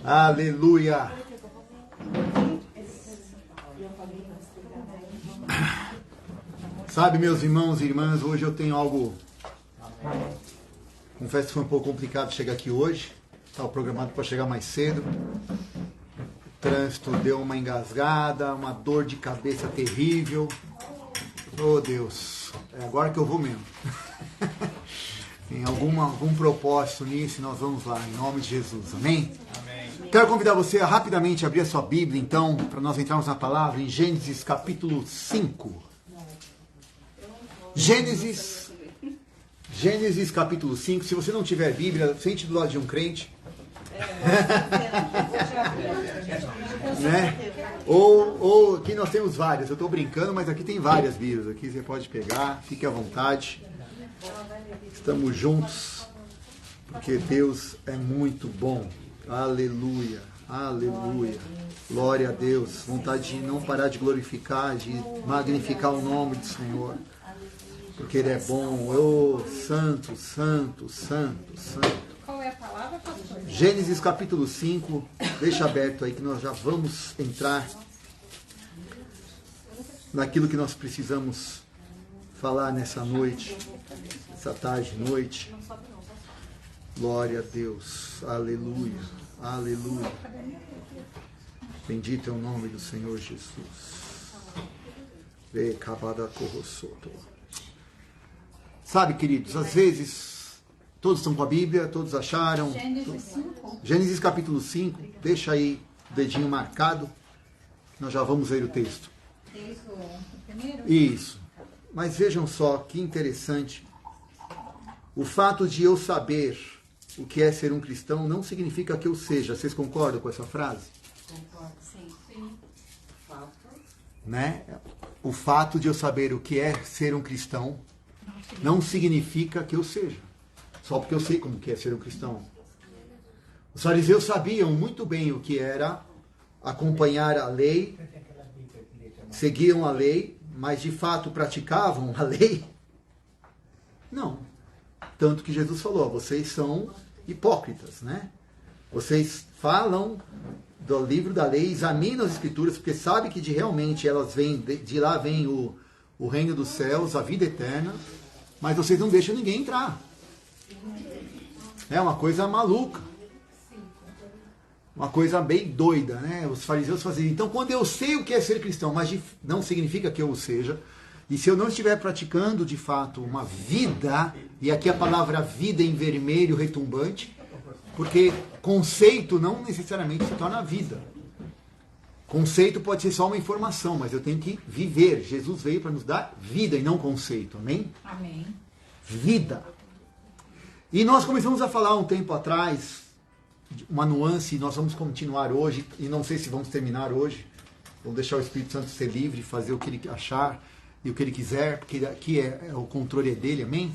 Aleluia. Sabe, meus irmãos e irmãs, hoje eu tenho algo... Confesso que foi um pouco complicado chegar aqui hoje. Estava programado para chegar mais cedo. O trânsito deu uma engasgada, uma dor de cabeça terrível. Oh, Deus, é agora que eu vou mesmo. Tem algum propósito nisso e nós vamos lá, em nome de Jesus. Amém? Amém. Quero convidar você a rapidamente abrir a sua Bíblia, então, para nós entrarmos na palavra, em Gênesis capítulo 5. Gênesis capítulo 5. Se você não tiver Bíblia, sente do lado de um crente. Né? Ou aqui nós temos várias. Eu estou brincando, mas aqui tem várias Bíblias. Aqui você pode pegar, fique à vontade. Estamos juntos, porque Deus é muito bom. Aleluia, aleluia. Glória a Deus. Vontade de não parar de glorificar, de magnificar o nome do Senhor. Porque Ele é bom. Oh, santo, santo, santo, santo. Qual é a palavra, pastor? Gênesis capítulo 5. Deixa aberto aí que nós já vamos entrar naquilo que nós precisamos falar nessa noite, essa tarde, noite. Glória a Deus. Aleluia, aleluia. Bendito é o nome do Senhor Jesus. Sabe, queridos, às vezes todos estão com a Bíblia, todos acharam. Gênesis capítulo 5, deixa aí o dedinho marcado. Nós já vamos ver o texto. Isso. Mas vejam só que interessante. O fato de eu saber o que é ser um cristão não significa que eu seja. Vocês concordam com essa frase? Concordo, sim. Né? O fato de eu saber o que é ser um cristão não significa que eu seja. Só porque eu sei como que é ser um cristão. Os fariseus sabiam muito bem o que era acompanhar a lei, seguiam a lei, mas de fato praticavam a lei? Não. Tanto que Jesus falou, vocês são hipócritas, né? Vocês falam do livro da lei, examinam as escrituras, porque sabem que realmente elas vêm, de lá vem o reino dos céus, a vida eterna, mas vocês não deixam ninguém entrar. É uma coisa maluca. Uma coisa bem doida, né? Os fariseus faziam. Então, quando eu sei o que é ser cristão, mas não significa que eu o seja, e se eu não estiver praticando, de fato, uma vida, e aqui a palavra vida em vermelho retumbante, porque conceito não necessariamente se torna vida. Conceito pode ser só uma informação, mas eu tenho que viver. Jesus veio para nos dar vida e não conceito. Amém? Amém. Vida. E nós começamos a falar um tempo atrás, uma nuance, e nós vamos continuar hoje, e não sei se vamos terminar hoje. Vamos deixar o Espírito Santo ser livre, fazer o que ele achar e o que ele quiser, porque aqui o controle é dele, amém?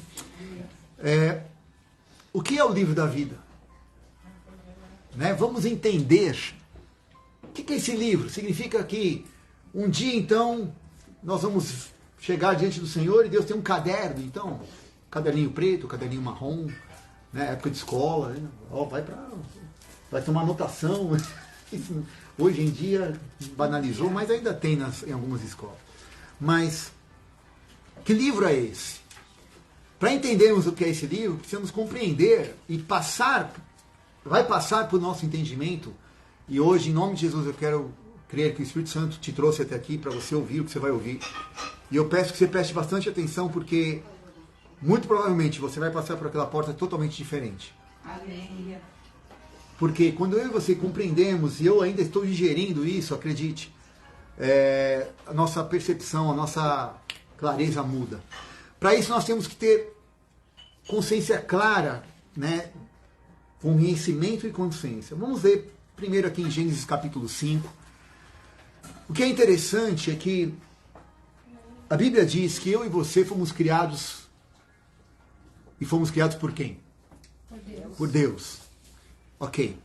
O que é o livro da vida? Né? Vamos entender o que é esse livro. Significa que um dia, então, nós vamos chegar diante do Senhor e Deus tem um caderno, então, caderninho preto, caderninho marrom, né? Época de escola, né? Vai tomar anotação. Hoje em dia banalizou, mas ainda tem em algumas escolas. Mas que livro é esse? Para entendermos o que é esse livro, precisamos compreender e vai passar por nosso entendimento. E hoje, em nome de Jesus, eu quero crer que o Espírito Santo te trouxe até aqui para você ouvir o que você vai ouvir. E eu peço que você preste bastante atenção, porque muito provavelmente você vai passar por aquela porta totalmente diferente. Amém. Porque quando eu e você compreendemos, e eu ainda estou digerindo isso, acredite, a nossa percepção, a nossa clareza muda. Para isso nós temos que ter consciência clara, né? Conhecimento e consciência. Vamos ver primeiro aqui em Gênesis capítulo 5. O que é interessante é que a Bíblia diz que eu e você fomos criados, e fomos criados por quem? Por Deus. Por Deus. Ok.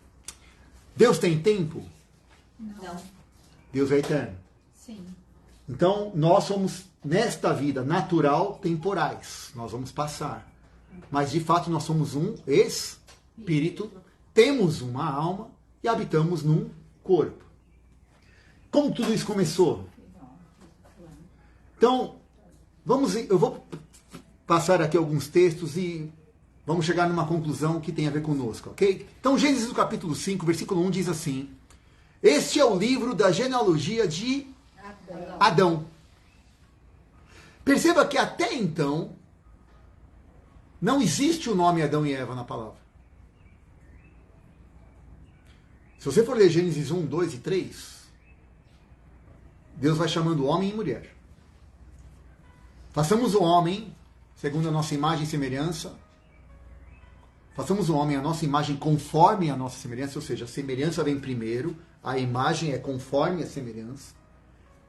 Deus tem tempo? Não. Deus é eterno. Sim. Então, nós somos, nesta vida natural, temporais. Nós vamos passar. Mas, de fato, nós somos um espírito, temos uma alma e habitamos num corpo. Como tudo isso começou? Então, eu vou passar aqui alguns textos e vamos chegar numa conclusão que tem a ver conosco, ok? Então, Gênesis do capítulo 5, versículo 1 diz assim: este é o livro da genealogia de Adão. Perceba que até então não existe o nome Adão e Eva na palavra. Se você for ler Gênesis 1, 2 e 3, Deus vai chamando homem e mulher. Façamos o homem segundo a nossa imagem e semelhança. Façamos o homem a nossa imagem conforme a nossa semelhança, ou seja, a semelhança vem primeiro, a imagem é conforme a semelhança.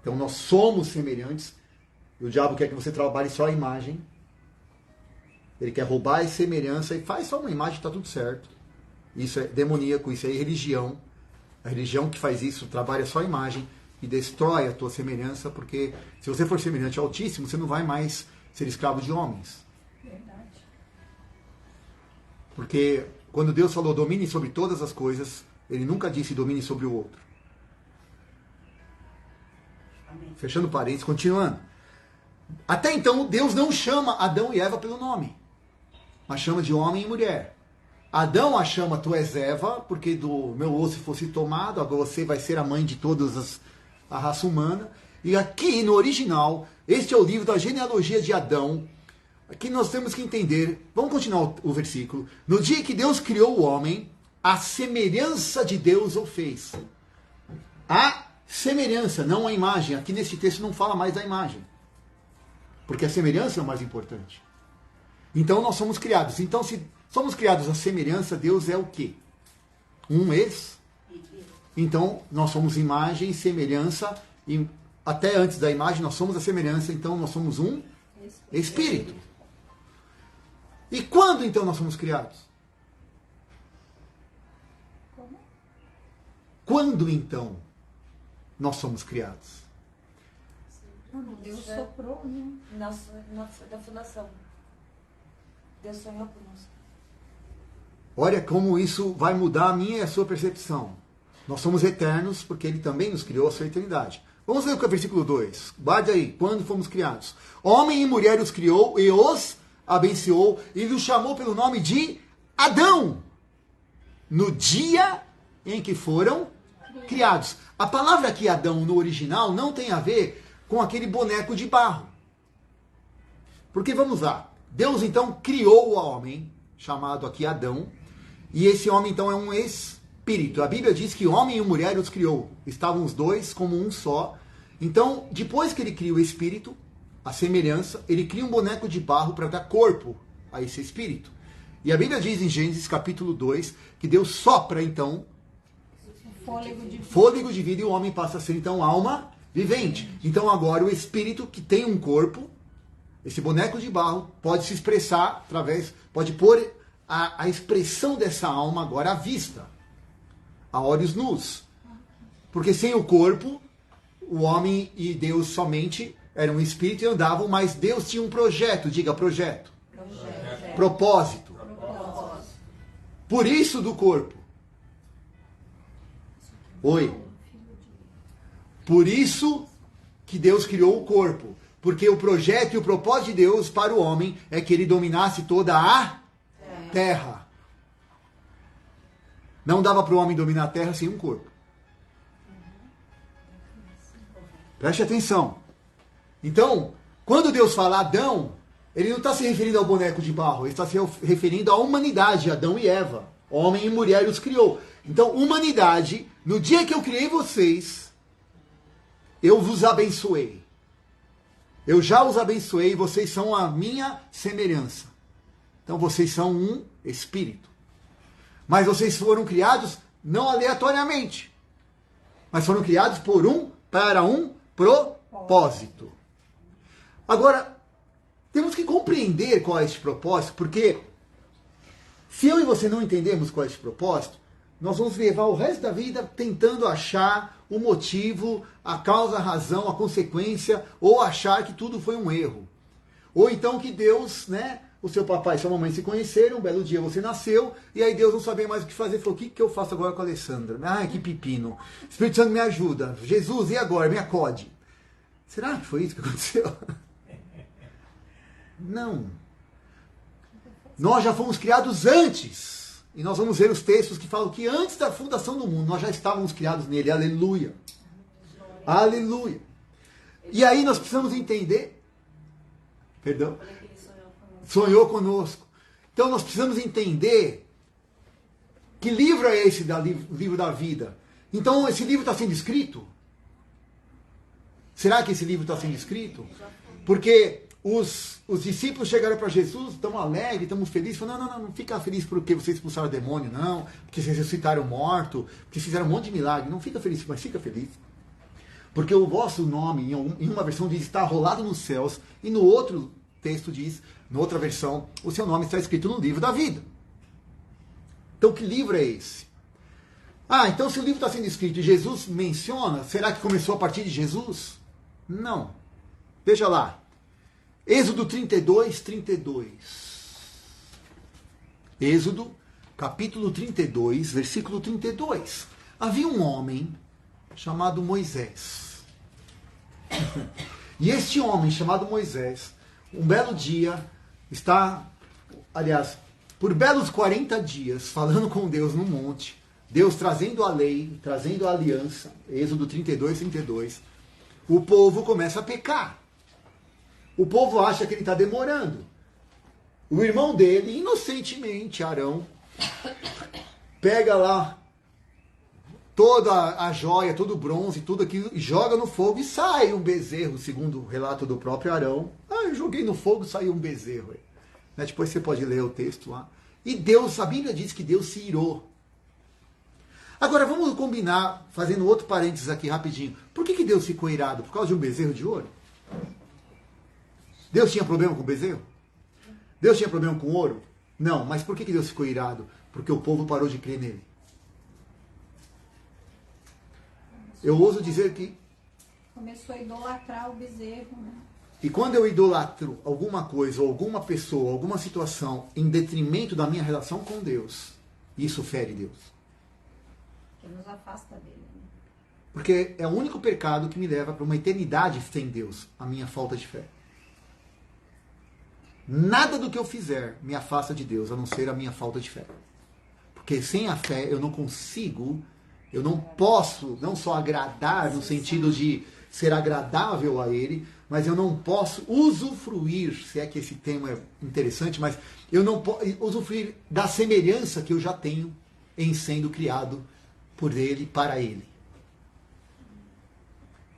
Então nós somos semelhantes. E o diabo quer que você trabalhe só a imagem. Ele quer roubar a semelhança e faz só uma imagem, está tudo certo. Isso é demoníaco, isso é religião. A religião que faz isso trabalha só a imagem e destrói a tua semelhança, porque se você for semelhante ao Altíssimo, você não vai mais ser escravo de homens. Verdade. Porque quando Deus falou domine sobre todas as coisas, Ele nunca disse domine sobre o outro. Amém. Fechando parênteses, continuando. Até então, Deus não chama Adão e Eva pelo nome, mas chama de homem e mulher. Adão a chama, tu és Eva, porque do meu osso fosse tomado, agora você vai ser a mãe de todas a raça humana. E aqui no original, este é o livro da genealogia de Adão. Aqui nós temos que entender, vamos continuar o versículo. No dia que Deus criou o homem, a semelhança de Deus o fez. A semelhança, não a imagem. Aqui nesse texto não fala mais da imagem. Porque a semelhança é o mais importante. Então nós somos criados. Então se somos criados à semelhança, Deus é o quê? Um Então nós somos imagem, semelhança, e até antes da imagem nós somos a semelhança, então nós somos um espírito. E quando então nós somos criados? Como? Quando então nós somos criados? Deus soprou, né? Da fundação. Deus sonhou conosco. Olha como isso vai mudar a minha e a sua percepção. Nós somos eternos porque Ele também nos criou a sua eternidade. Vamos ler o versículo 2. Guarde aí, quando fomos criados. Homem e mulher os criou e os abençoou e os chamou pelo nome de Adão. No dia em que foram criados. A palavra aqui Adão no original não tem a ver com aquele boneco de barro. Porque vamos lá. Deus então criou o homem, chamado aqui Adão, e esse homem então é um espírito. A Bíblia diz que homem e mulher os criou. Estavam os dois como um só. Então, depois que ele cria o espírito, a semelhança, ele cria um boneco de barro para dar corpo a esse espírito. E a Bíblia diz em Gênesis capítulo 2 que Deus sopra então fôlego de vida e o homem passa a ser então alma vivente. Então agora o espírito que tem um corpo, esse boneco de barro, pode se expressar através, pode pôr a expressão dessa alma agora à vista, a olhos nus. Porque sem o corpo, o homem e Deus somente eram um espírito e andavam, mas Deus tinha um projeto, diga projeto. Propósito. Por isso do corpo. Oi. Por isso que Deus criou o corpo. Porque o projeto e o propósito de Deus para o homem é que ele dominasse toda a terra. Não dava para o homem dominar a terra sem um corpo. Preste atenção. Então, quando Deus fala Adão, ele não está se referindo ao boneco de barro, ele está se referindo à humanidade, Adão e Eva. Homem e mulher os criou. Então, humanidade, no dia que eu criei vocês, eu vos abençoei. Eu já os abençoei, vocês são a minha semelhança. Então, vocês são um espírito. Mas vocês foram criados não aleatoriamente, mas foram criados para um propósito. Agora, temos que compreender qual é esse propósito, porque se eu e você não entendermos qual é esse propósito, nós vamos levar o resto da vida tentando achar o motivo, a causa, a razão, a consequência, ou achar que tudo foi um erro. Ou então que Deus, o seu papai e sua mamãe se conheceram, um belo dia você nasceu, e aí Deus não sabia mais o que fazer, falou, o que eu faço agora com a Alessandra? Ai, que pepino. Espírito Santo me ajuda. Jesus, e agora? Me acode. Será que foi isso que aconteceu? Não. Nós já fomos criados antes. E nós vamos ver os textos que falam que antes da fundação do mundo, nós já estávamos criados nele. Aleluia. Aleluia. E aí nós precisamos entender. Perdão? Sonhou conosco. Então nós precisamos entender que livro é esse, livro da vida. Então esse livro está sendo escrito? Será que esse livro está sendo escrito? Porque os discípulos chegaram para Jesus, estão alegres, estamos felizes. Falaram, não fica feliz porque vocês expulsaram o demônio, não. Porque vocês ressuscitaram o morto, porque fizeram um monte de milagre. Não fica feliz, mas fica feliz. Porque o vosso nome, em uma versão diz, está rolado nos céus, e no outro texto diz, na outra versão, o seu nome está escrito no livro da vida. Então que livro é esse? Então se o livro está sendo escrito e Jesus menciona, será que começou a partir de Jesus? Não. Veja lá. Êxodo 32, 32. Êxodo, capítulo 32, versículo 32. Havia um homem chamado Moisés. E este homem chamado Moisés, um belo dia, está, aliás, por belos 40 dias, falando com Deus no monte, Deus trazendo a lei, trazendo a aliança, Êxodo 32, 32, o povo começa a pecar. O povo acha que ele está demorando. O irmão dele, inocentemente, Arão, pega lá toda a joia, todo o bronze, tudo aquilo, joga no fogo e sai um bezerro, segundo o relato do próprio Arão. Eu joguei no fogo e saiu um bezerro. Depois você pode ler o texto lá. E Deus, a Bíblia diz que Deus se irou. Agora vamos combinar, fazendo outro parênteses aqui rapidinho. Por que Deus ficou irado? Por causa de um bezerro de ouro? Deus tinha problema com o bezerro? Deus tinha problema com o ouro? Não, mas por que Deus ficou irado? Porque o povo parou de crer nele. Eu ouso dizer que... Começou a idolatrar o bezerro, né? E quando eu idolatro alguma coisa, ou alguma pessoa, alguma situação, em detrimento da minha relação com Deus, isso fere Deus. Que nos afasta dele. Né? Porque é o único pecado que me leva para uma eternidade sem Deus, a minha falta de fé. Nada do que eu fizer me afasta de Deus, a não ser a minha falta de fé. Porque sem a fé eu não consigo, eu não posso, não só agradar no sentido de ser agradável a Ele, mas eu não posso usufruir, se é que esse tema é interessante, mas eu não posso usufruir da semelhança que eu já tenho em sendo criado por Ele, para Ele.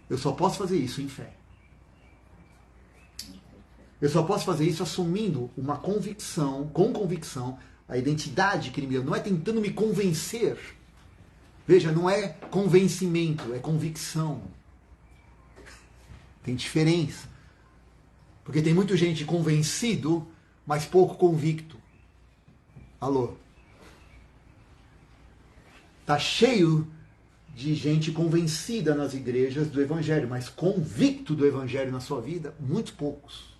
Eu só posso fazer isso em fé. Eu só posso fazer isso assumindo uma convicção, com convicção, a identidade que Ele me deu. Não é tentando me convencer. Veja, não é convencimento, é convicção. Tem diferença. Porque tem muita gente convencido, mas pouco convicto. Alô? Tá cheio de gente convencida nas igrejas do Evangelho, mas convicto do Evangelho na sua vida, muito poucos.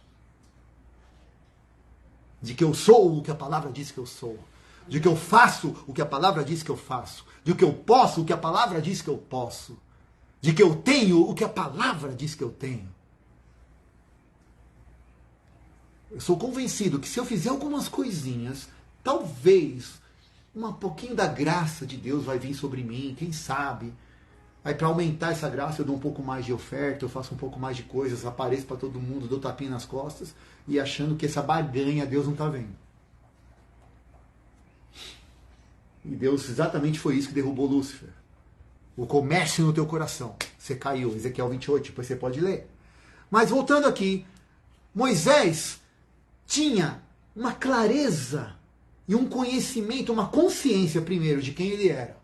De que eu sou o que a palavra diz que eu sou. De que eu faço o que a palavra diz que eu faço. De que eu posso o que a palavra diz que eu posso. De que eu tenho o que a palavra diz que eu tenho. Eu sou convencido que se eu fizer algumas coisinhas, talvez um pouquinho da graça de Deus vai vir sobre mim, quem sabe. Aí para aumentar essa graça eu dou um pouco mais de oferta, eu faço um pouco mais de coisas, apareço para todo mundo, dou tapinha nas costas e achando que essa barganha Deus não está vendo. E Deus exatamente foi isso que derrubou Lúcifer. O comércio no teu coração. Você caiu, Ezequiel 28, depois você pode ler. Mas voltando aqui, Moisés tinha uma clareza e um conhecimento, uma consciência primeiro de quem ele era.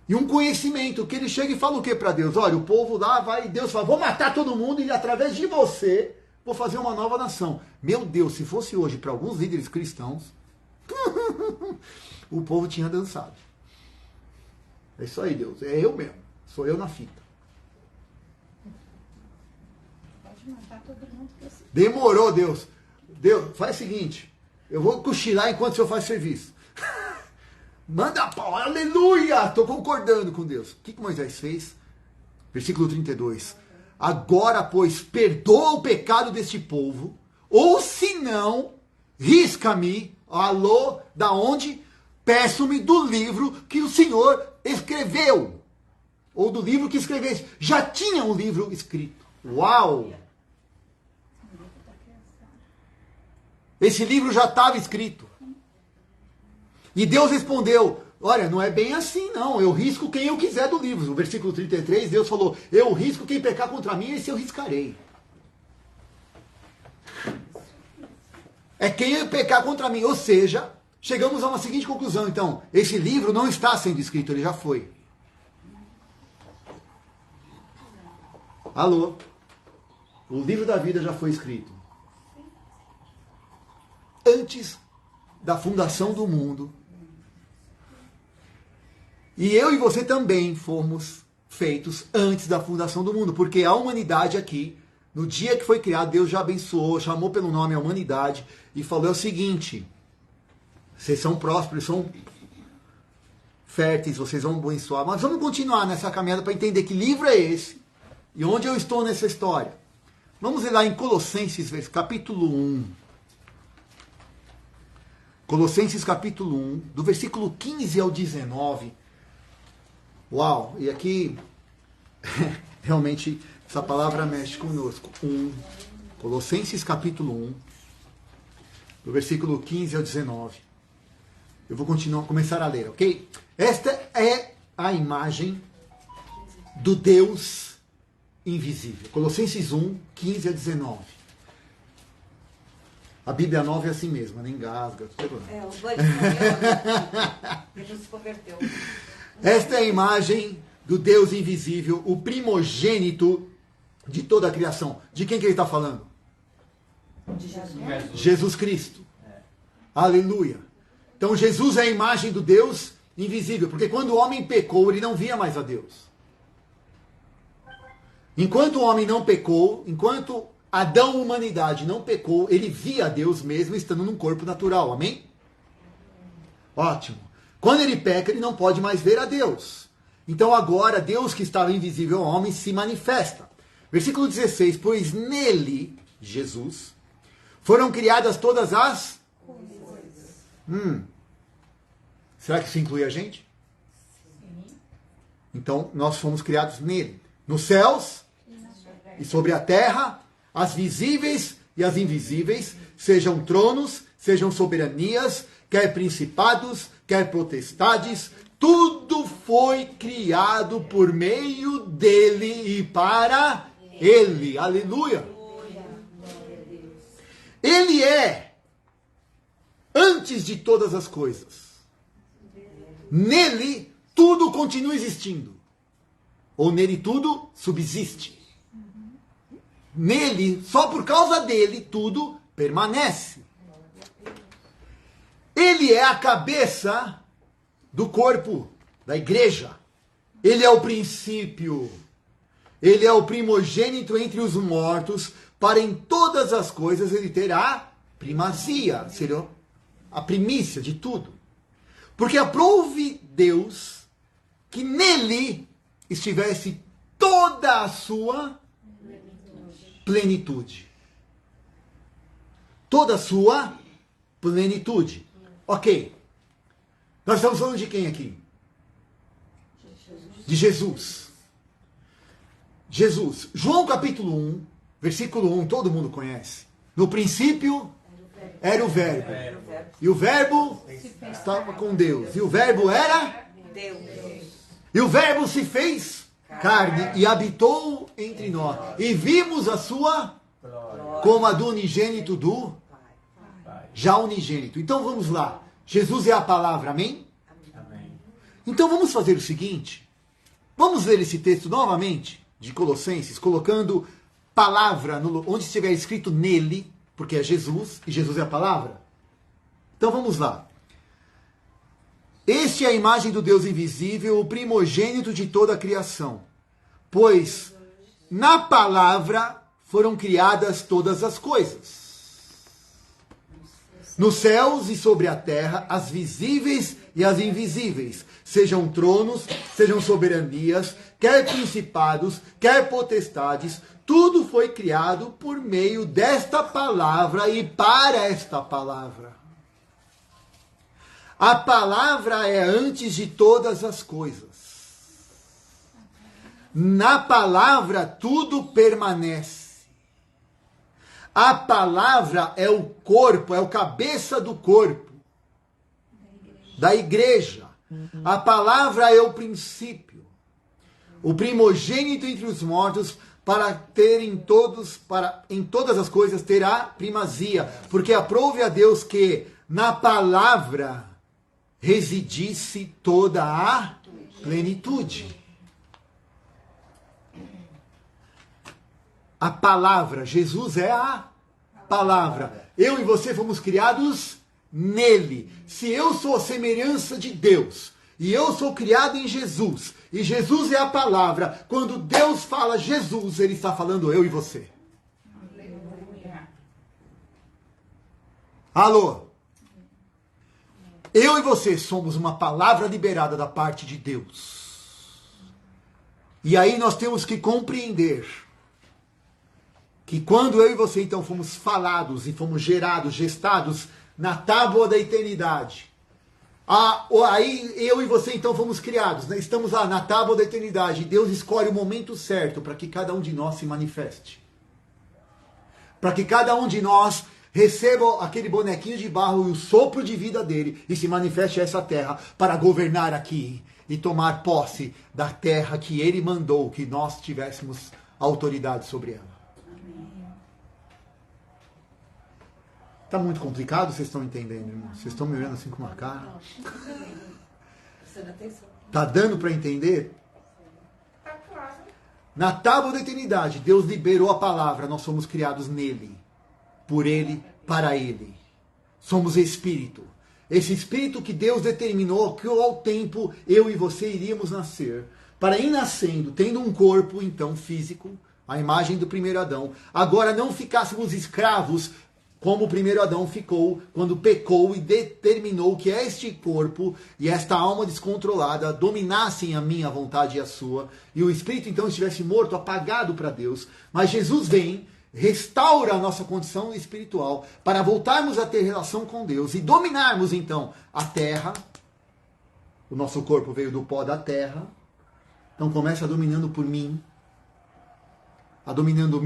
E um conhecimento que ele chega e fala o que para Deus? Olha, o povo lá vai, e Deus fala, vou matar todo mundo e através de você vou fazer uma nova nação. Meu Deus, se fosse hoje para alguns líderes cristãos, o povo tinha dançado. É isso aí, Deus. É eu mesmo. Sou eu na fita. Pode matar todo mundo que eu sei. Demorou, Deus. Deus, faz o seguinte, eu vou cochilar enquanto o senhor faz serviço. Manda pau, aleluia! Estou concordando com Deus. O que Moisés fez? Versículo 32. Agora, pois, perdoa o pecado deste povo, ou se não, risca-me, alô, da onde? Peço-me do livro que o Senhor escreveu. Ou do livro que escreveste. Já tinha um livro escrito. Uau! Esse livro já estava escrito. E Deus respondeu, olha, não é bem assim não, eu risco quem eu quiser do livro. No versículo 33, Deus falou, eu risco quem pecar contra mim, esse eu riscarei. É quem pecar contra mim, ou seja, chegamos a uma seguinte conclusão, então, esse livro não está sendo escrito, ele já foi. Alô? O livro da vida já foi escrito. Antes da fundação do mundo. E eu e você também fomos feitos antes da fundação do mundo, porque a humanidade aqui, no dia que foi criado, Deus já abençoou, chamou pelo nome a humanidade e falou o seguinte, vocês são prósperos, são férteis, vocês vão abençoar, mas vamos continuar nessa caminhada para entender que livro é esse e onde eu estou nessa história. Vamos ler lá em Colossenses, capítulo 1. Colossenses capítulo 1, do versículo 15 ao 19. Uau, e aqui realmente essa palavra mexe conosco. Colossenses capítulo 1, do versículo 15 ao 19. Eu vou começar a ler, ok? Esta é a imagem do Deus invisível. Colossenses 1, 15 a 19. A Bíblia nova é assim mesmo, nem engasga. O Buddy morreu. Ele se converteu. Esta é a imagem do Deus invisível, o primogênito de toda a criação. De quem que ele está falando? De Jesus. Jesus Cristo. Aleluia. Então Jesus é a imagem do Deus invisível, porque quando o homem pecou, ele não via mais a Deus. Enquanto o homem não pecou, enquanto Adão, humanidade, não pecou, ele via a Deus mesmo estando num corpo natural, amém? Ótimo. Quando ele peca, ele não pode mais ver a Deus. Então agora, Deus que estava invisível ao homem se manifesta. Versículo 16, pois nele, Jesus, foram criadas todas as coisas. Será que isso inclui a gente? Sim. Então, nós fomos criados nele. Nos céus e sobre a terra, as visíveis e as invisíveis, sejam tronos, sejam soberanias, quer principados, quer potestades, tudo foi criado por meio dele e para ele. Aleluia! Ele é antes de todas as coisas. Nele tudo continua existindo. Ou nele tudo subsiste. Nele, só por causa dele, tudo permanece. Ele é a cabeça do corpo, da igreja. Ele é o princípio. Ele é o primogênito entre os mortos, para em todas as coisas ele ter a primazia, seria a primícia de tudo. Porque aprove Deus que nele estivesse toda a sua plenitude. Toda a sua plenitude. Ok. Nós estamos falando de quem aqui? De Jesus. Jesus. João capítulo 1, versículo 1, todo mundo conhece. No princípio era o Verbo. E o Verbo estava com Deus. E o Verbo era Deus. E o Verbo se fez carne e habitou entre nós. E vimos a sua como a do unigênito do já unigênito. Então vamos lá. Jesus é a palavra, amém? Amém. Então vamos fazer o seguinte. Vamos ler esse texto novamente, de Colossenses, colocando palavra onde estiver escrito nele, porque é Jesus, e Jesus é a palavra. Então vamos lá. Este é a imagem do Deus invisível, o primogênito de toda a criação. Pois na palavra foram criadas todas as coisas. nos céus e sobre a terra, as visíveis e as invisíveis, sejam tronos, sejam soberanias, quer principados, quer potestades, tudo foi criado por meio desta palavra e para esta palavra. A palavra é antes de todas as coisas. Na palavra tudo permanece. A palavra é o corpo, é o cabeça do corpo, da igreja. A palavra é o princípio, o primogênito entre os mortos, para ter em todas as coisas terá primazia, porque aprove a Deus que na palavra residisse toda a plenitude. A palavra, Jesus é a palavra. Eu e você fomos criados nele. Se eu sou a semelhança de Deus, e eu sou criado em Jesus, e Jesus é a palavra, quando Deus fala Jesus, ele está falando eu e você. Aleluia. Alô? Eu e você somos uma palavra liberada da parte de Deus. E aí nós temos que compreender que quando eu e você então fomos falados e fomos gerados, gestados na tábua da eternidade, aí eu e você então fomos criados, né? Estamos lá na tábua da eternidade, e Deus escolhe o momento certo para que cada um de nós se manifeste. Para que cada um de nós receba aquele bonequinho de barro e o sopro de vida dele e se manifeste essa terra para governar aqui e tomar posse da terra que ele mandou que nós tivéssemos autoridade sobre ela. Tá muito complicado? Vocês estão entendendo, irmão? Vocês estão me olhando assim com uma cara? Prestando atenção. Tá dando para entender? Tá claro. Na tábua da eternidade, Deus liberou a palavra, nós somos criados nele, por ele, para ele. Somos espírito. Esse espírito que Deus determinou que ao tempo eu e você iríamos nascer. Para ir nascendo, tendo um corpo, então, físico, a imagem do primeiro Adão, agora não ficássemos escravos como o primeiro Adão ficou quando pecou e determinou que este corpo e esta alma descontrolada dominassem a minha vontade e a sua, e o espírito então estivesse morto, apagado para Deus. Mas Jesus vem, restaura a nossa condição espiritual para voltarmos a ter relação com Deus e dominarmos então a terra. O nosso corpo veio do pó da terra, então começa dominando por mim, a dominando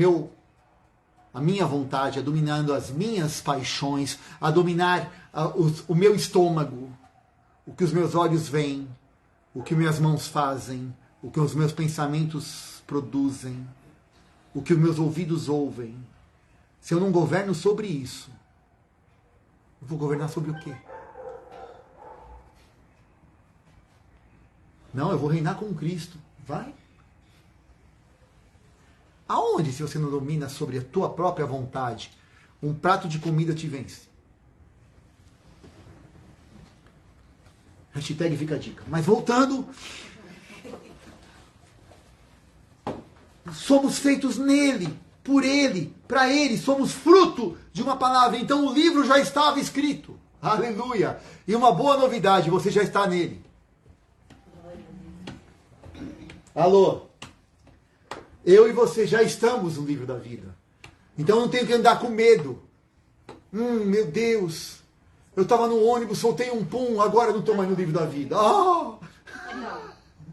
a minha vontade, a dominando as minhas paixões, a dominar o meu estômago, o que os meus olhos veem, o que minhas mãos fazem, o que os meus pensamentos produzem, o que os meus ouvidos ouvem. Se eu não governo sobre isso, eu vou governar sobre o quê? Não, eu vou reinar com Cristo. Vai. Aonde, se você não domina sobre a tua própria vontade, um prato de comida te vence? Hashtag fica a dica. Mas voltando, somos feitos nele, por ele, para ele, somos fruto de uma palavra. Então o livro já estava escrito. Aleluia! E uma boa novidade, você já está nele. Alô? Eu e você já estamos no livro da vida. Então não tenho que andar com medo. Meu Deus. Eu estava no ônibus, soltei um pum, agora não estou mais no livro da vida. Não,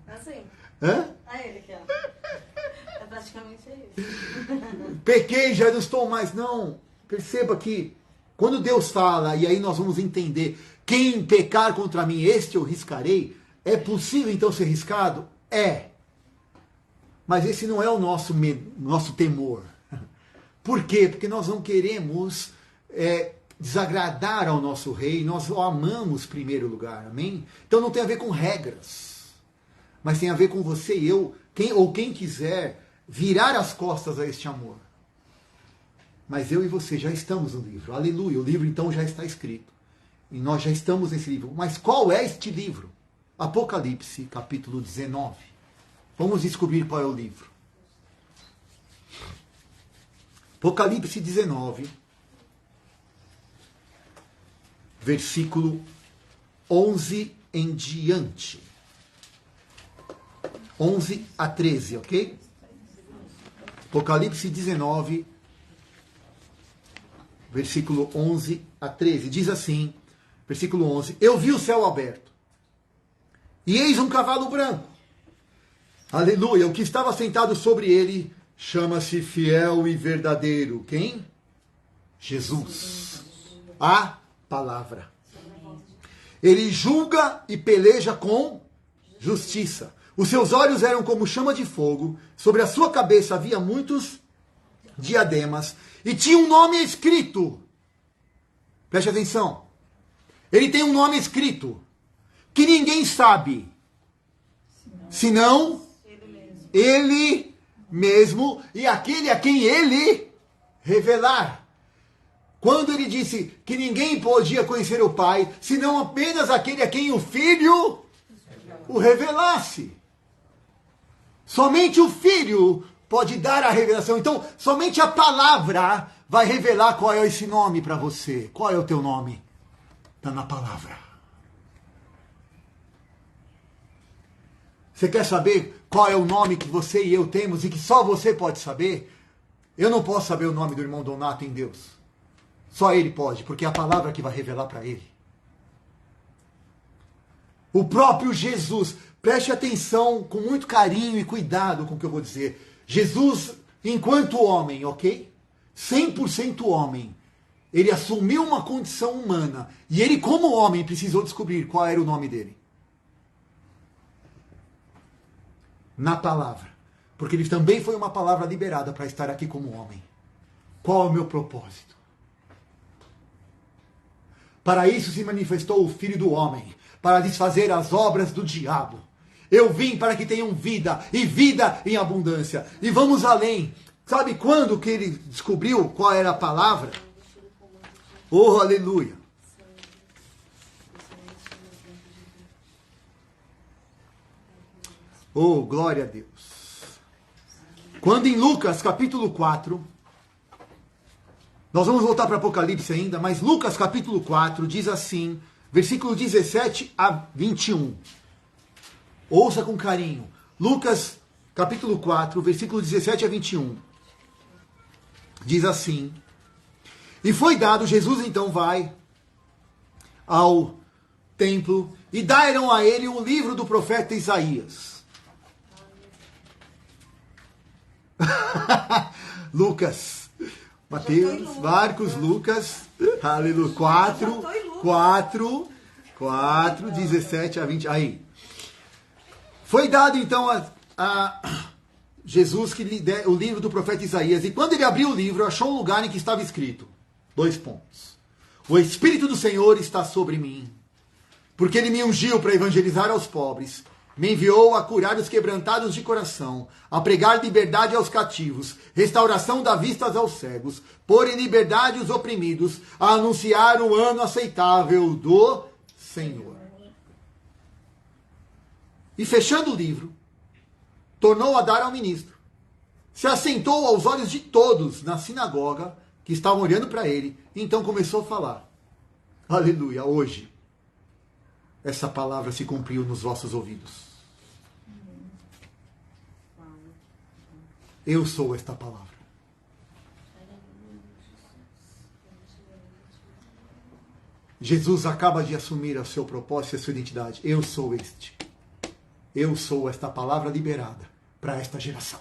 assim. Hã? Aí ele aqui, ó. É praticamente isso. Pequei, já não estou mais. Não. Perceba que quando Deus fala, e aí nós vamos entender, quem pecar contra mim, este eu riscarei. É possível então ser riscado? É. Mas esse não é o nosso medo, nosso temor. Por quê? Porque nós não queremos desagradar ao nosso rei, nós o amamos em primeiro lugar, amém? Então não tem a ver com regras, mas tem a ver com você e eu, quem quiser virar as costas a este amor. Mas eu e você já estamos no livro, aleluia, o livro então já está escrito, e nós já estamos nesse livro. Mas qual é este livro? Apocalipse, capítulo 19. Vamos descobrir qual é o livro. Apocalipse 19. versículo 11 em diante. 11 a 13, ok? Apocalipse 19, versículo 11 a 13. Diz assim, versículo 11: Eu vi o céu aberto, e eis um cavalo branco. Aleluia! O que estava sentado sobre ele chama-se Fiel e Verdadeiro. Quem? Jesus. A palavra. Ele julga e peleja com justiça. Os seus olhos eram como chama de fogo, sobre a sua cabeça havia muitos diademas, e tinha um nome escrito. Preste atenção. Ele tem um nome escrito, que ninguém sabe, senão ele mesmo, e aquele a quem ele revelar. Quando ele disse que ninguém podia conhecer o Pai, senão apenas aquele a quem o Filho o revelasse. Somente o Filho pode dar a revelação. Então, somente a palavra vai revelar qual é esse nome para você. Qual é o teu nome? Está na palavra. Você quer saber qual é o nome que você e eu temos e que só você pode saber? Eu não posso saber o nome do irmão Donato em Deus. Só ele pode, porque é a palavra que vai revelar para ele. O próprio Jesus, preste atenção com muito carinho e cuidado com o que eu vou dizer. Jesus, enquanto homem, ok? 100% homem. Ele assumiu uma condição humana. E ele, como homem, precisou descobrir qual era o nome dele. Na palavra. Porque ele também foi uma palavra liberada para estar aqui como homem. Qual é o meu propósito? Para isso se manifestou o Filho do Homem, para desfazer as obras do diabo. Eu vim para que tenham vida, e vida em abundância. E vamos além. Sabe quando que ele descobriu qual era a palavra? Oh, aleluia! Oh, glória a Deus! Quando em Lucas capítulo 4, nós vamos voltar para Apocalipse ainda, mas Lucas capítulo 4 diz assim, versículo 17 a 21. Ouça com carinho. Lucas capítulo 4, versículo 17 a 21. Diz assim: E foi dado, Jesus então vai ao templo, e deram a ele um livro do profeta Isaías. Lucas, Mateus, Marcos, Lucas, aleluia, 4, 17 a 20, aí. Foi dado então a Jesus que lhe deu o livro do profeta Isaías, e quando ele abriu o livro, achou um lugar em que estava escrito, 2 pontos. O Espírito do Senhor está sobre mim, porque ele me ungiu para evangelizar aos pobres, me enviou a curar os quebrantados de coração, a pregar liberdade aos cativos, restauração da vista aos cegos, pôr em liberdade os oprimidos, a anunciar o ano aceitável do Senhor. E fechando o livro, tornou a dar ao ministro. Se assentou aos olhos de todos na sinagoga, que estavam olhando para ele, então começou a falar. Aleluia, hoje, essa palavra se cumpriu nos vossos ouvidos. Eu sou esta palavra. Jesus acaba de assumir o seu propósito e a sua identidade. Eu sou este. Eu sou esta palavra liberada para esta geração.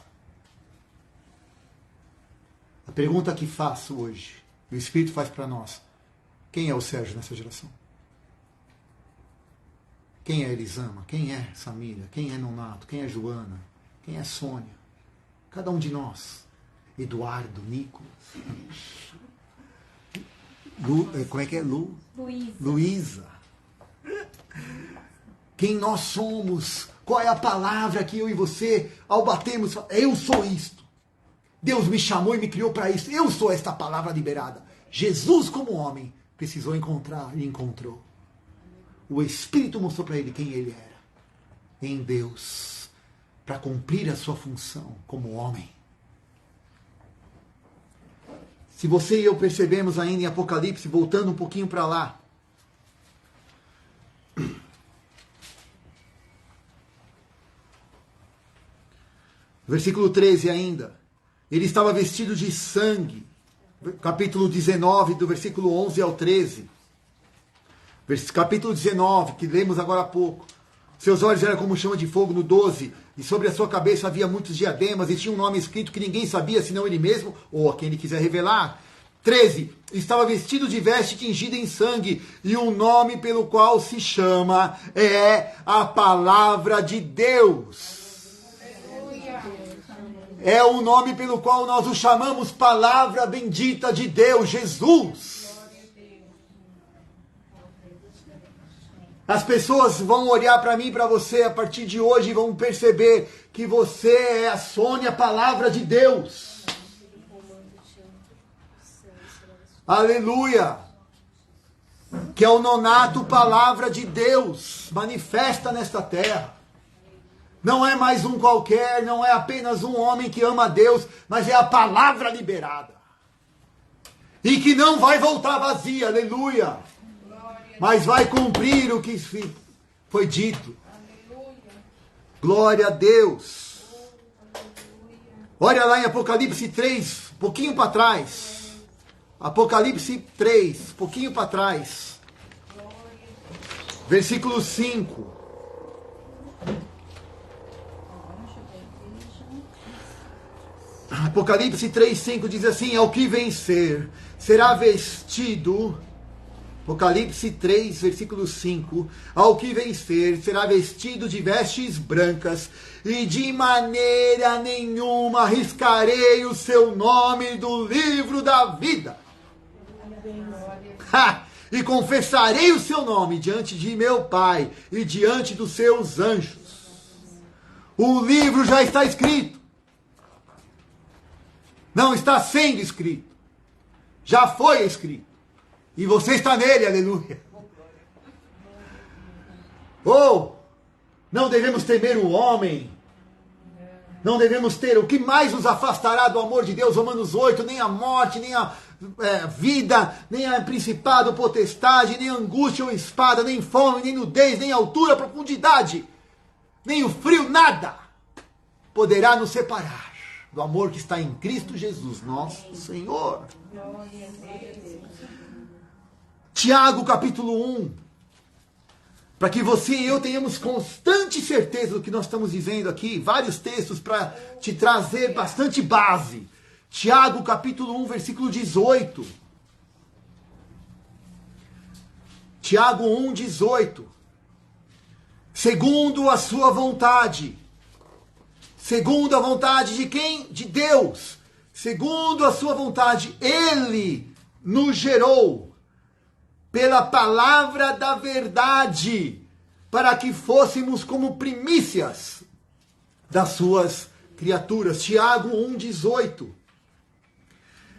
A pergunta que faço hoje, o Espírito faz para nós: quem é o Sérgio nessa geração? Quem é Elisama? Quem é Samília? Quem é Nonato? Quem é Joana? Quem é Sônia? Cada um de nós. Eduardo, Nicolas. Como é que é? Luísa. Quem nós somos? Qual é a palavra que eu e você, ao batermos, eu sou isto. Deus me chamou e me criou para isso. Eu sou esta palavra liberada. Jesus, como homem, precisou encontrar e encontrou. O Espírito mostrou para ele quem ele era. Em Deus. Para cumprir a sua função como homem. Se você e eu percebemos ainda em Apocalipse, voltando um pouquinho para lá, Versículo 13 ainda. Ele estava vestido de sangue. Capítulo 19, do versículo 11 ao 13. Capítulo 19, que lemos agora há pouco. Seus olhos eram como chama de fogo, no 12. E sobre a sua cabeça havia muitos diademas, e tinha um nome escrito que ninguém sabia, senão ele mesmo, ou a quem ele quiser revelar. 13. Estava vestido de veste tingida em sangue, e o nome pelo qual se chama é a Palavra de Deus. É o nome pelo qual nós o chamamos Palavra Bendita de Deus, Jesus. As pessoas vão olhar para mim e para você a partir de hoje e vão perceber que você é a Sônia, Palavra de Deus. Aleluia! Que é o nonato Palavra de Deus manifesta nesta terra. Não é mais um qualquer, não é apenas um homem que ama a Deus, mas é a palavra liberada. E que não vai voltar vazia, aleluia. Mas vai cumprir o que foi dito. Glória a Deus. Olha lá em Apocalipse 3, pouquinho para trás. Apocalipse 3, pouquinho para trás. Versículo 5. Apocalipse 3:5 diz assim: ao que vencer será vestido. Apocalipse 3, versículo 5. Ao que vencer será vestido de vestes brancas, e de maneira nenhuma riscarei o seu nome do livro da vida. E confessarei o seu nome diante de meu Pai e diante dos seus anjos. O livro já está escrito. Não está sendo escrito. Já foi escrito. E você está nele, aleluia. Não devemos temer o homem. Não devemos ter. O que mais nos afastará do amor de Deus? Romanos 8. Nem a morte, nem a vida, nem a principado, potestade, nem a angústia ou espada, nem fome, nem nudez, nem altura, profundidade, nem o frio, nada poderá nos separar do amor que está em Cristo Jesus, nosso Senhor. Tiago, capítulo 1. Para que você e eu tenhamos constante certeza do que nós estamos dizendo aqui. Vários textos para te trazer bastante base. Tiago, capítulo 1, versículo 18. Tiago 1, 18. Segundo a sua vontade. Segundo a vontade de quem? De Deus. Segundo a sua vontade, Ele nos gerou pela palavra da verdade, para que fôssemos como primícias das suas criaturas. Tiago 1,18.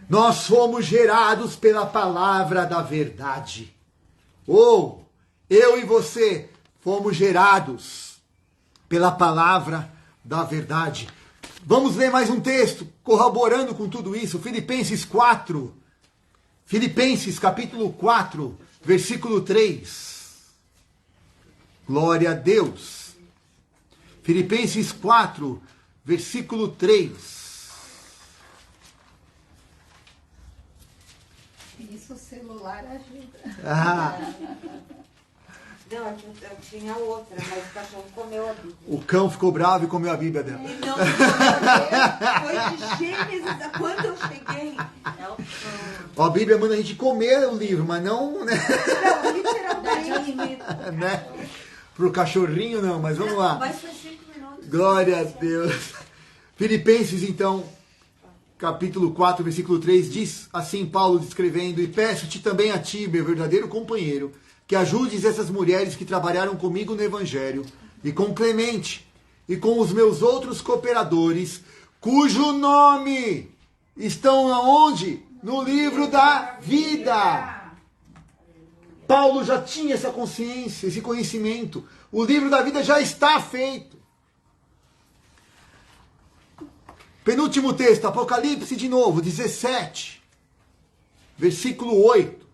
Nós fomos gerados pela palavra da verdade. Eu e você fomos gerados pela palavra da verdade. Vamos ler mais um texto, corroborando com tudo isso. Filipenses 4. Filipenses capítulo 4, versículo 3. Glória a Deus. Filipenses 4, versículo 3. Isso o celular ajuda. Não, eu tinha outra, mas o cachorro comeu a Bíblia. O cão ficou bravo e comeu a Bíblia dela. Não, foi de Gênesis, quando eu cheguei. A Bíblia manda a gente comer o livro, mas não, né? Não, literalmente. né? Pro cachorrinho não, mas vamos lá. Mas foi 5 minutos. Glória a Deus. Filipenses, então, capítulo 4, versículo 3, diz assim Paulo descrevendo: e peço-te também a ti, meu verdadeiro companheiro, que ajudes essas mulheres que trabalharam comigo no Evangelho, e com Clemente, e com os meus outros cooperadores, cujo nome estão aonde? No livro da vida. Paulo já tinha essa consciência, esse conhecimento. O livro da vida já está feito. Penúltimo texto, Apocalipse de novo, 17, versículo 8.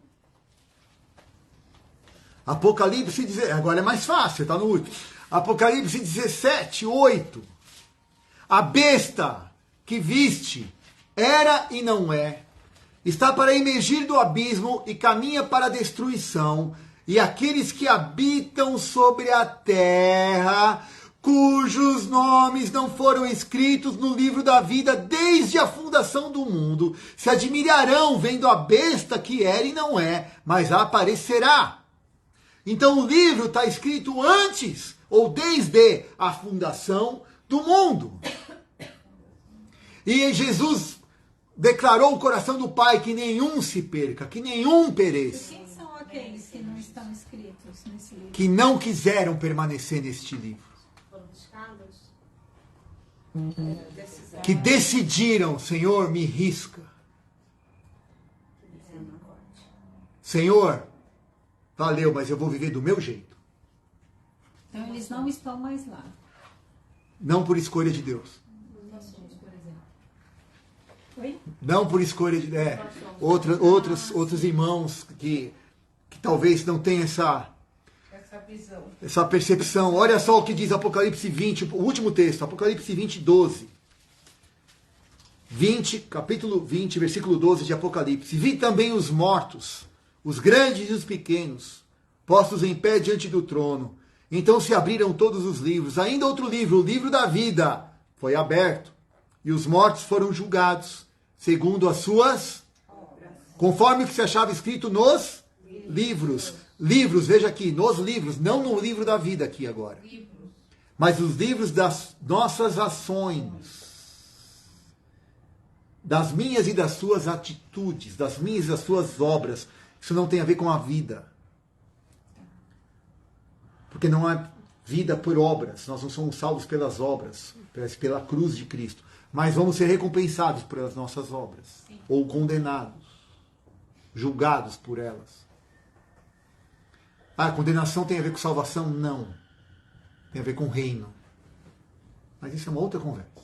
Apocalipse 17, agora é mais fácil, está no último. Apocalipse 17, 8. A besta que viste era e não é, está para emergir do abismo e caminha para a destruição, e aqueles que habitam sobre a terra, cujos nomes não foram escritos no livro da vida desde a fundação do mundo, se admirarão vendo a besta que era e não é, mas aparecerá. Então o livro está escrito antes, ou desde a fundação do mundo. E Jesus declarou o coração do Pai que nenhum se perca, que nenhum pereça. Quem são aqueles que não estão escritos nesse livro? Que não quiseram permanecer neste livro. Foram buscados. Que decidiram, Senhor, me risca. Senhor, valeu, mas eu vou viver do meu jeito. Então eles não estão mais lá. Não por escolha de Deus. Oi? Não por escolha de... outros irmãos que talvez não tenham essa percepção. Olha só o que diz Apocalipse 20, o último texto, Apocalipse 20, 12. 20, capítulo 20, versículo 12 de Apocalipse. Vi também os mortos, os grandes e os pequenos, postos em pé diante do trono. Então se abriram todos os livros. Ainda outro livro, o livro da vida, foi aberto. E os mortos foram julgados, segundo as suas... Conforme o que se achava escrito nos livros. Livros, veja aqui, nos livros, não no livro da vida aqui agora. Mas os livros das nossas ações. Das minhas e das suas atitudes, das minhas e das suas obras. Isso não tem a ver com a vida. Porque não há vida por obras. Nós não somos salvos pelas obras, pela cruz de Cristo. Mas vamos ser recompensados pelas nossas obras. Sim. Ou condenados, julgados por elas. Ah, condenação tem a ver com salvação? Não. Tem a ver com reino. Mas isso é uma outra conversa.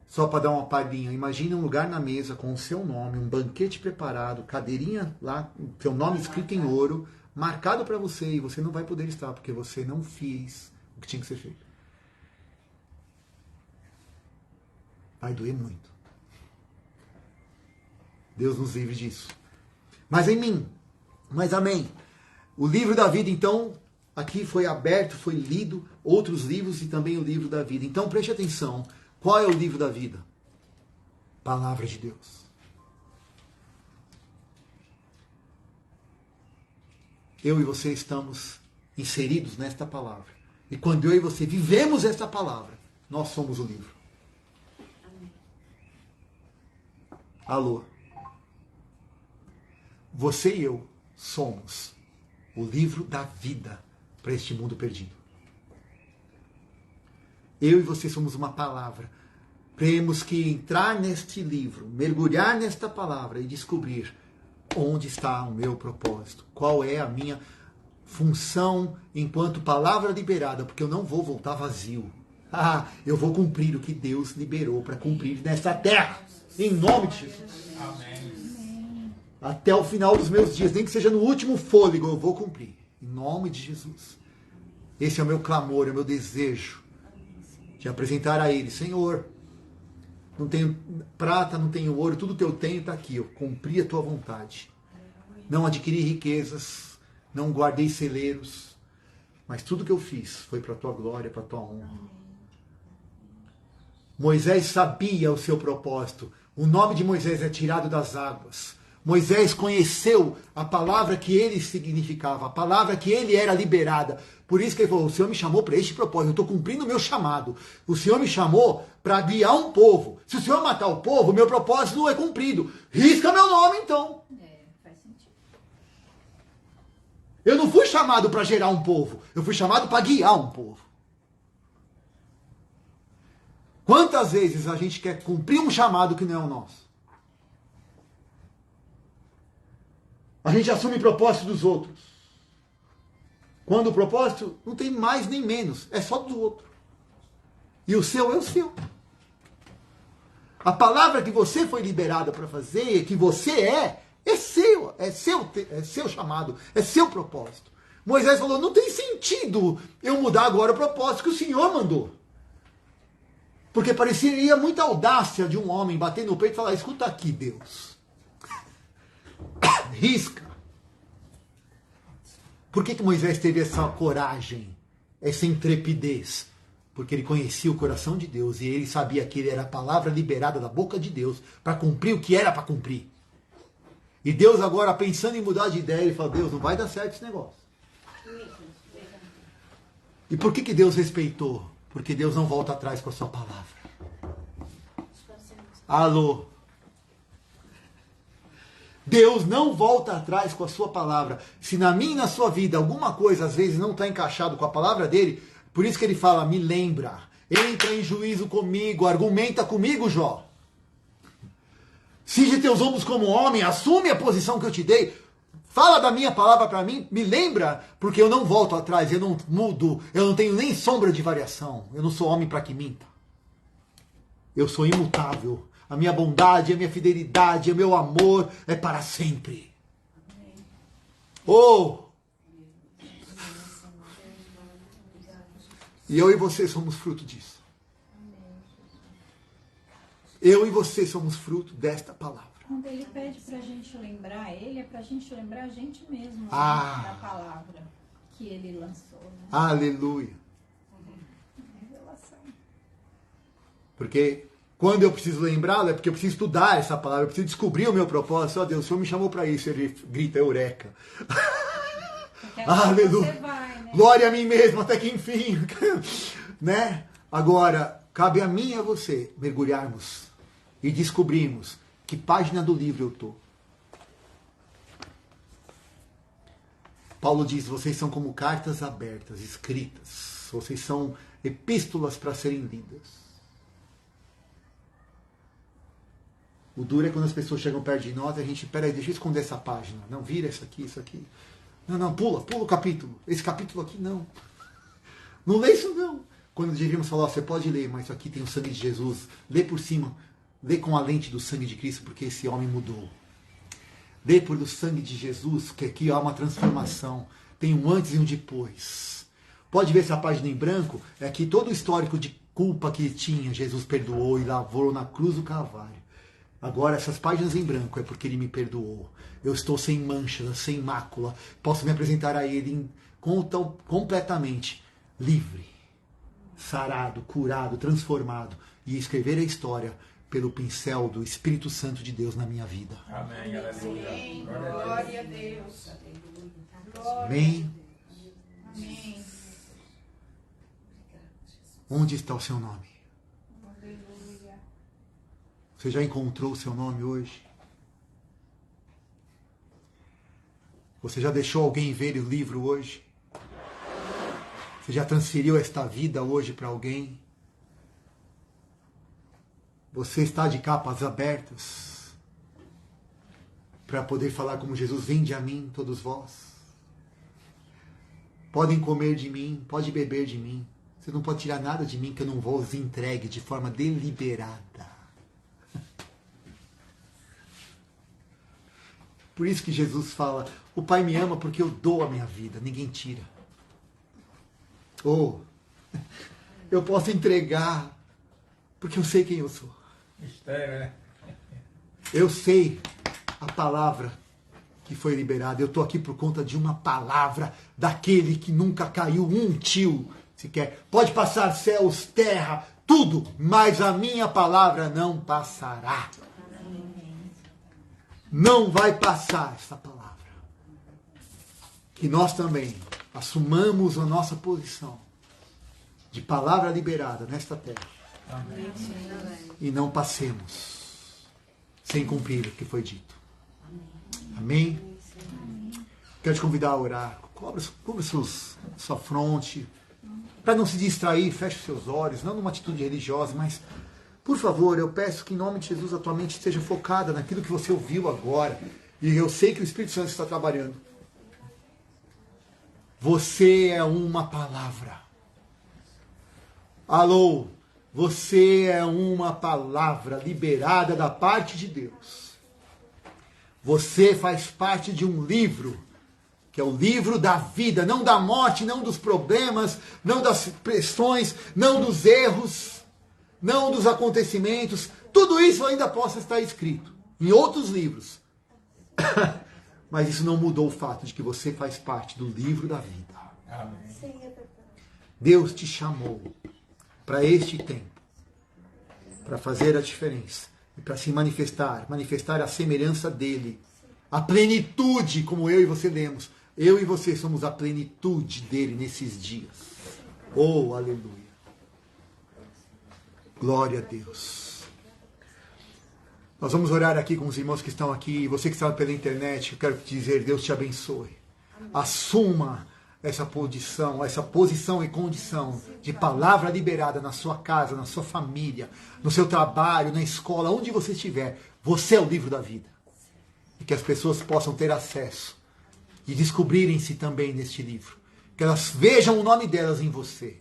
Só para dar uma palhinha, imagina um lugar na mesa com o seu nome, um banquete preparado, cadeirinha lá, seu nome escrito em ouro, marcado para você, e você não vai poder estar, porque você não fez o que tinha que ser feito. Vai doer muito. Deus nos livre disso. Mas em mim, mas amém. O livro da vida, então, aqui foi aberto, foi lido, outros livros e também o livro da vida. Então preste atenção. Qual é o livro da vida? Palavra de Deus. Eu e você estamos inseridos nesta palavra. E quando eu e você vivemos esta palavra, nós somos o livro. Alô? Você e eu somos o livro da vida para este mundo perdido. Eu e você somos uma palavra. Temos que entrar neste livro, mergulhar nesta palavra e descobrir onde está o meu propósito. Qual é a minha função enquanto palavra liberada, porque eu não vou voltar vazio. Eu vou cumprir o que Deus liberou para cumprir nesta terra. Em nome de Jesus. Amém. Até o final dos meus dias, nem que seja no último fôlego, eu vou cumprir. Em nome de Jesus. Esse é o meu clamor, é o meu desejo. De apresentar a Ele, Senhor, não tenho prata, não tenho ouro, tudo que eu tenho está aqui, eu cumpri a Tua vontade. Não adquiri riquezas, não guardei celeiros, mas tudo que eu fiz foi para a Tua glória, para a Tua honra. Moisés sabia o seu propósito, o nome de Moisés é tirado das águas. Moisés conheceu a palavra que ele significava, a palavra que ele era liberada. Por isso que ele falou, o Senhor me chamou para este propósito, eu estou cumprindo o meu chamado. O Senhor me chamou para guiar um povo. Se o Senhor matar o povo, meu propósito não é cumprido. Risca meu nome, então. Faz sentido. Eu não fui chamado para gerar um povo, eu fui chamado para guiar um povo. Quantas vezes a gente quer cumprir um chamado que não é o nosso? A gente assume propósito dos outros. Quando o propósito não tem mais nem menos, é só do outro. E o seu é o seu. A palavra que você foi liberada para fazer, que você é seu chamado, é seu propósito. Moisés falou, não tem sentido eu mudar agora o propósito que o Senhor mandou. Porque pareceria muita audácia de um homem bater no peito e falar, escuta aqui, Deus. Risca. Por que Moisés teve essa coragem, essa intrepidez? Porque ele conhecia o coração de Deus e ele sabia que ele era a palavra liberada da boca de Deus para cumprir o que era para cumprir. E Deus agora, pensando em mudar de ideia, ele fala, Deus, não vai dar certo esse negócio. E por que Deus respeitou? Porque Deus não volta atrás com a sua palavra. Alô? Deus não volta atrás com a sua palavra. Se na minha e na sua vida alguma coisa às vezes não está encaixado com a palavra dele, por isso que ele fala, me lembra, entra em juízo comigo, argumenta comigo, Jó. Cinge teus ombros como homem, assume a posição que eu te dei. Fala da minha palavra para mim, me lembra, porque eu não volto atrás, eu não mudo, eu não tenho nem sombra de variação. Eu não sou homem para que minta. Eu sou imutável. A minha bondade, a minha fidelidade, o meu amor é para sempre. Oh! E eu e você somos fruto disso. Eu e você somos fruto desta palavra. Quando ele pede pra gente lembrar ele, é pra gente lembrar a gente mesmo Ah. da palavra que ele lançou. Né? Aleluia. Revelação. Porque quando eu preciso lembrá-lo, é porque eu preciso estudar essa palavra, eu preciso descobrir o meu propósito. Ó Deus, o Senhor me chamou para isso. Ele grita, eureka. Porque Aleluia. você vai, né? Glória a mim mesmo, até que enfim. Né? Agora, cabe a mim e a você mergulharmos e descobrirmos que página do livro eu estou. Paulo diz, vocês são como cartas abertas, escritas. Vocês são epístolas para serem lidas. O duro é quando as pessoas chegam perto de nós e a gente, peraí, deixa eu esconder essa página. Não, vira isso aqui, isso aqui. Não, pula o capítulo. Esse capítulo aqui não. Não lê isso não. Quando devíamos falar, você pode ler, mas isso aqui tem o sangue de Jesus. Lê por cima. Lê com a lente do sangue de Cristo, porque esse homem mudou. Lê por o sangue de Jesus, que aqui há uma transformação. Tem um antes e um depois. Pode ver essa página em branco? É que todo o histórico de culpa que tinha, Jesus perdoou e lavou na cruz do Calvário. Agora, essas páginas em branco é porque ele me perdoou. Eu estou sem mancha, sem mácula. Posso me apresentar a ele completamente livre, sarado, curado, transformado e escrever a história pelo pincel do Espírito Santo de Deus na minha vida. Amém, aleluia. Glória a Deus. Amém? Amém. Onde está o seu nome? Aleluia. Você já encontrou o seu nome hoje? Você já deixou alguém ver o livro hoje? Você já transferiu esta vida hoje para alguém? Você está de capas abertas para poder falar como Jesus, vinde a mim, todos vós. Podem comer de mim, pode beber de mim. Você não pode tirar nada de mim que eu não vos entregue de forma deliberada. Por isso que Jesus fala, o Pai me ama porque eu dou a minha vida, ninguém tira. Ou, eu posso entregar porque eu sei quem eu sou. Mistério, né? Eu sei a palavra que foi liberada. Eu estou aqui por conta de uma palavra daquele que nunca caiu um tio sequer. Pode passar céus, terra, tudo, mas a minha palavra não passará. Não vai passar essa palavra. Que nós também assumamos a nossa posição de palavra liberada nesta terra. Amém. E não passemos sem cumprir o que foi dito. Amém? Quero te convidar a orar. Cubra sua fronte. Para não se distrair, feche os seus olhos. Não numa atitude religiosa, mas, por favor, eu peço que em nome de Jesus a tua mente esteja focada naquilo que você ouviu agora. E eu sei que o Espírito Santo está trabalhando. Você é uma palavra. Alô? Você é uma palavra liberada da parte de Deus. Você faz parte de um livro que é o livro da vida, não da morte, não dos problemas, não das pressões, não dos erros, não dos acontecimentos. Tudo isso ainda possa estar escrito em outros livros. Mas isso não mudou o fato de que você faz parte do livro da vida. Amém. Sim, é verdade. Deus te chamou para este tempo, para fazer a diferença e para se manifestar a semelhança dele, a plenitude, como eu e você lemos. Eu e você somos a plenitude dele nesses dias. Oh, aleluia. Glória a Deus. Nós vamos orar aqui com os irmãos que estão aqui. Você que está pela internet, eu quero te dizer, Deus te abençoe. Assuma essa posição e condição de palavra liberada na sua casa, na sua família, no seu trabalho, na escola, onde você estiver. Você é o livro da vida. E que as pessoas possam ter acesso e descobrirem-se também neste livro. Que elas vejam o nome delas em você.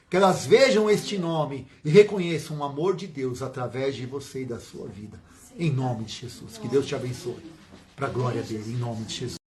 Que elas vejam este nome e reconheçam o amor de Deus através de você e da sua vida. Em nome de Jesus. Que Deus te abençoe. Para a glória dele, em nome de Jesus.